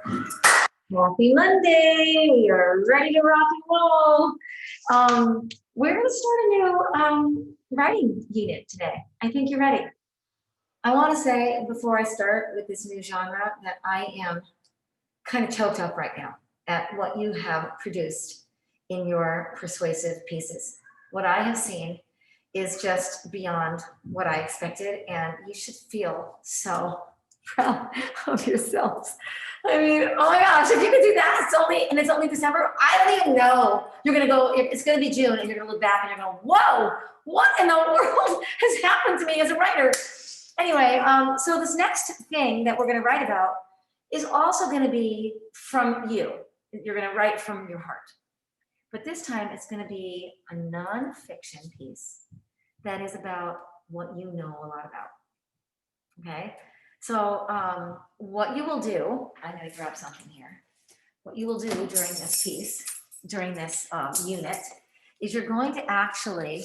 Happy Monday. We are ready to rock and roll. We're going to start a new writing unit today. I think you're ready. I want to say before I start with this new genre that I am kind of choked up right now at what you have produced in your persuasive pieces. What I have seen is just beyond what I expected, and you should feel so proud of yourselves. I mean, oh my gosh, if you could do that, it's only December. I don't even know. You're gonna go, it's gonna be June, and you're gonna look back and you're going, whoa, what in the world has happened to me as a writer? Anyway, so this next thing that we're gonna write about is also gonna be from you. You're gonna write from your heart. But this time it's gonna be a nonfiction piece that is about what you know a lot about, okay? So what you will do, I'm gonna grab something here. What you will do during this piece, during this unit, is you're going to actually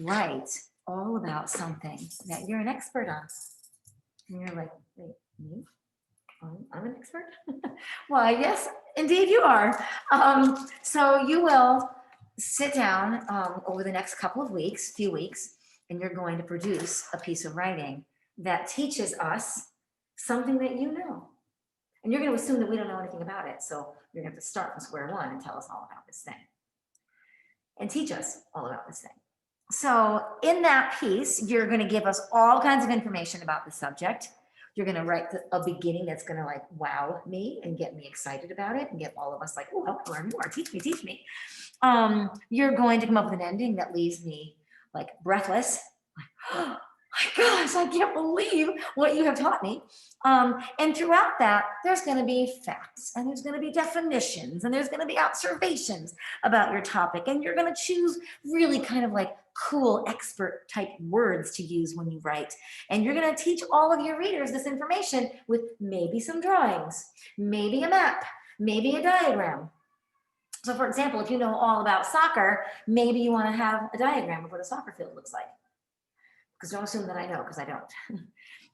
write all about something that you're an expert on. And you're like, wait, me? I'm an expert? Why, yes, indeed you are. So you will sit down over the next couple of weeks, few weeks, and you're going to produce a piece of writing that teaches us something that you know. And you're going to assume that we don't know anything about it. So you're going to have to start from square one and tell us all about this thing and teach us all about this thing. So in that piece, you're going to give us all kinds of information about the subject. You're going to write a beginning that's going to like wow me and get me excited about it and get all of us like, oh, I'll learn more. Teach me, teach me. You're going to come up with an ending that leaves me like breathless. Like, oh my gosh, I can't believe what you have taught me. And throughout that, there's going to be facts and there's going to be definitions and there's going to be observations about your topic. And you're going to choose really kind of like cool expert type words to use when you write. And you're going to teach all of your readers this information with maybe some drawings, maybe a map, maybe a diagram. So for example, if you know all about soccer, maybe you want to have a diagram of what a soccer field looks like. Because don't assume that I know, because I don't.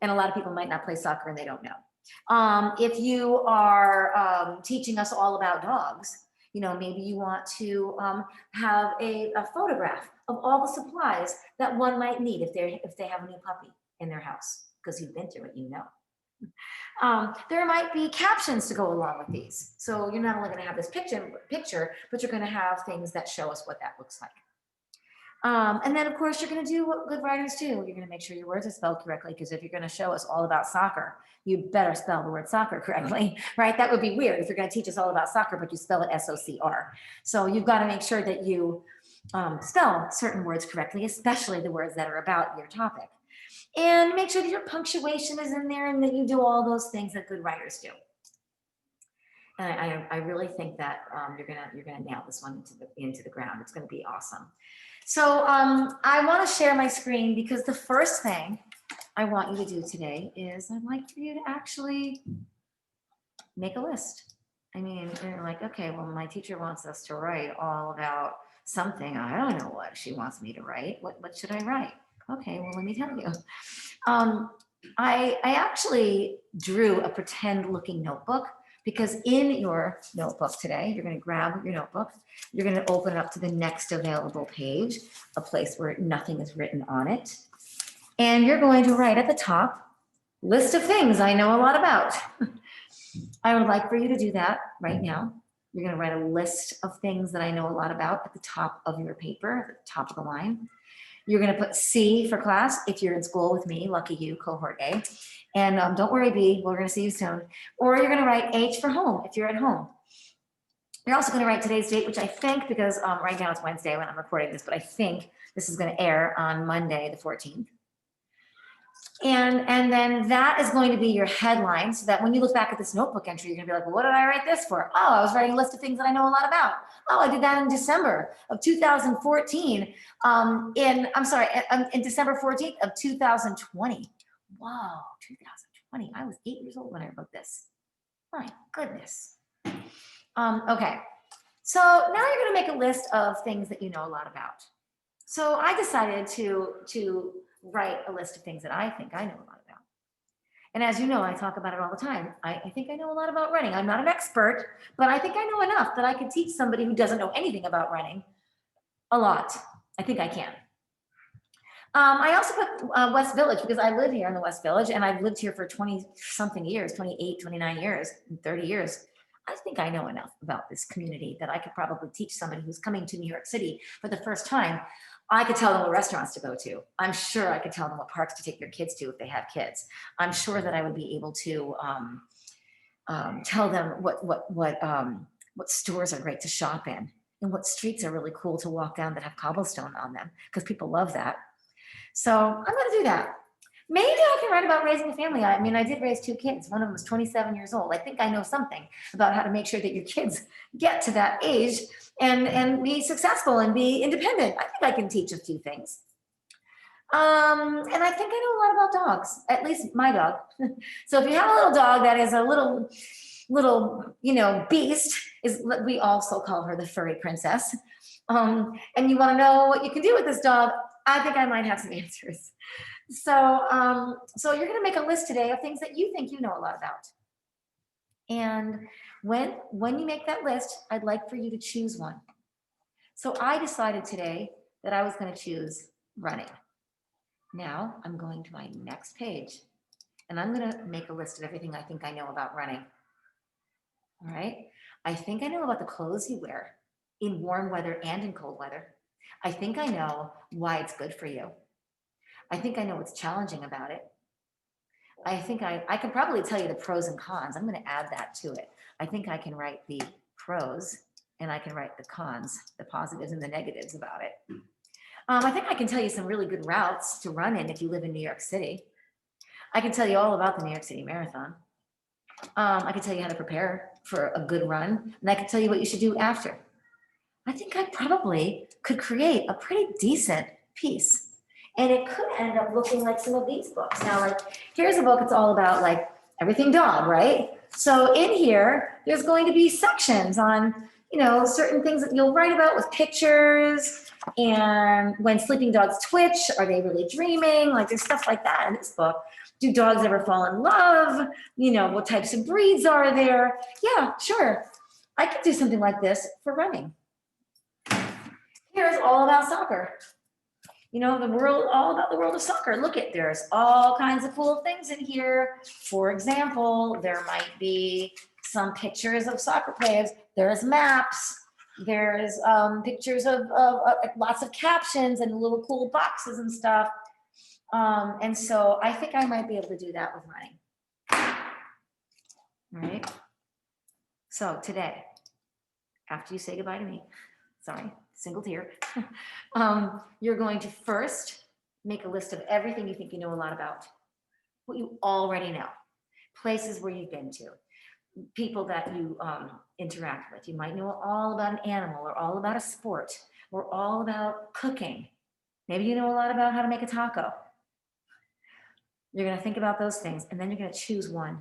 And a lot of people might not play soccer and they don't know. If you are teaching us all about dogs, you know, maybe you want to have a photograph of all the supplies that one might need if they have a new puppy in their house, because you've been through it, you know. There might be captions to go along with these. So you're not only going to have this picture, but you're going to have things that show us what that looks like. And then, of course, you're going to do what good writers do. You're going to make sure your words are spelled correctly, because if you're going to show us all about soccer, you better spell the word soccer correctly, right? That would be weird if you're going to teach us all about soccer, but you spell it S-O-C-R. So you've got to make sure that you spell certain words correctly, especially the words that are about your topic. And make sure that your punctuation is in there and that you do all those things that good writers do. And I really think that you're gonna nail this one into the ground. It's going to be awesome. So I want to share my screen because the first thing I want you to do today is I'd like for you to actually make a list. I mean, you're like, okay, well, my teacher wants us to write all about something. I don't know what she wants me to write. What should I write? Okay, well, let me tell you. I actually drew a pretend looking notebook, because in your notebook today, you're going to grab your notebook, you're going to open it up to the next available page, a place where nothing is written on it. And you're going to write at the top, list of things I know a lot about. I would like for you to do that right now. You're going to write a list of things that I know a lot about at the top of your paper, at the top of the line. You're going to put C for class if you're in school with me, lucky you, cohort A. And don't worry, B, we're going to see you soon. Or you're going to write H for home if you're at home. You're also going to write today's date, which I think, because right now it's Wednesday when I'm recording this, but I think this is going to air on Monday, the 14th. And then that is going to be your headline, so that when you look back at this notebook entry, you're going to be like, well, what did I write this for? Oh, I was writing a list of things that I know a lot about. Oh, I did that in December of 2014. In December 14th of 2020. Wow, 2020. I was 8 years old when I wrote this. My goodness. Okay, so now you're going to make a list of things that you know a lot about. So I decided to write a list of things that I think I know a lot about. And as you know, I talk about it all the time. I think I know a lot about running. I'm not an expert, but I think I know enough that I could teach somebody who doesn't know anything about running a lot. I think I can. I also put West Village because I live here in the West Village and I've lived here for 20 something years, 28, 29 years, 30 years. I think I know enough about this community that I could probably teach somebody who's coming to New York City for the first time. I could tell them what restaurants to go to. I'm sure I could tell them what parks to take their kids to if they have kids. I'm sure that I would be able to tell them what stores are great to shop in and what streets are really cool to walk down that have cobblestone on them because people love that. So I'm going to do that. Maybe I can write about raising a family. I mean, I did raise 2 kids. One of them was 27 years old. I think I know something about how to make sure that your kids get to that age and be successful and be independent. I think I can teach a few things. And I think I know a lot about dogs, at least my dog. So if you have a little dog that is a little, beast, we also call her the furry princess. And you want to know what you can do with this dog, I think I might have some answers. So you're going to make a list today of things that you think you know a lot about. And when you make that list, I'd like for you to choose one. So I decided today that I was going to choose running. Now I'm going to my next page and I'm going to make a list of everything I think I know about running. All right. I think I know about the clothes you wear in warm weather and in cold weather. I think I know why it's good for you. I think I know what's challenging about it. I think I can probably tell you the pros and cons. I'm going to add that to it. I think I can write the pros and I can write the cons, the positives and the negatives about it. I think I can tell you some really good routes to run in if you live in New York City. I can tell you all about the New York City Marathon. I can tell you how to prepare for a good run, and I can tell you what you should do after. I think I probably could create a pretty decent piece. And it could end up looking like some of these books. Now, like, here's a book, it's all about like everything dog, right? So in here, there's going to be sections on, certain things that you'll write about with pictures and when sleeping dogs twitch, are they really dreaming? Like there's stuff like that in this book. Do dogs ever fall in love? What types of breeds are there? Yeah, sure. I could do something like this for running. Here's all about soccer. All about the world of soccer. Look there's all kinds of cool things in here. For example, there might be some pictures of soccer players. There's maps. There's pictures of lots of captions and little cool boxes and stuff. And so I think I might be able to do that with running. All right. So today, after you say goodbye to me, sorry, single tear, you're going to first make a list of everything you think you know a lot about, what you already know, places where you've been to, people that you interact with. You might know all about an animal or all about a sport or all about cooking. Maybe you know a lot about how to make a taco. You're going to think about those things and then you're going to choose one.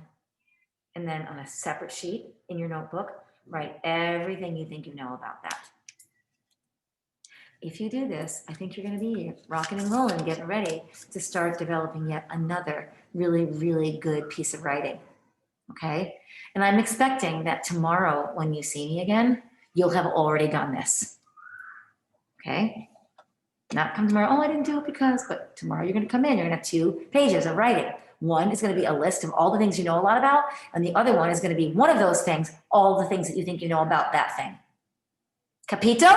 And then on a separate sheet in your notebook, write everything you think you know about that. If you do this, I think you're going to be rocking and rolling, getting ready to start developing yet another really, really good piece of writing. Okay? And I'm expecting that tomorrow when you see me again, you'll have already done this. Okay? Not come tomorrow, I didn't do it because, but tomorrow you're going to come in, you're going to have 2 pages of writing. One is going to be a list of all the things you know a lot about, and the other one is going to be one of those things, all the things that you think you know about that thing. Capito?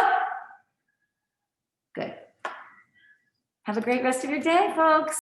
Good. Have a great rest of your day, folks.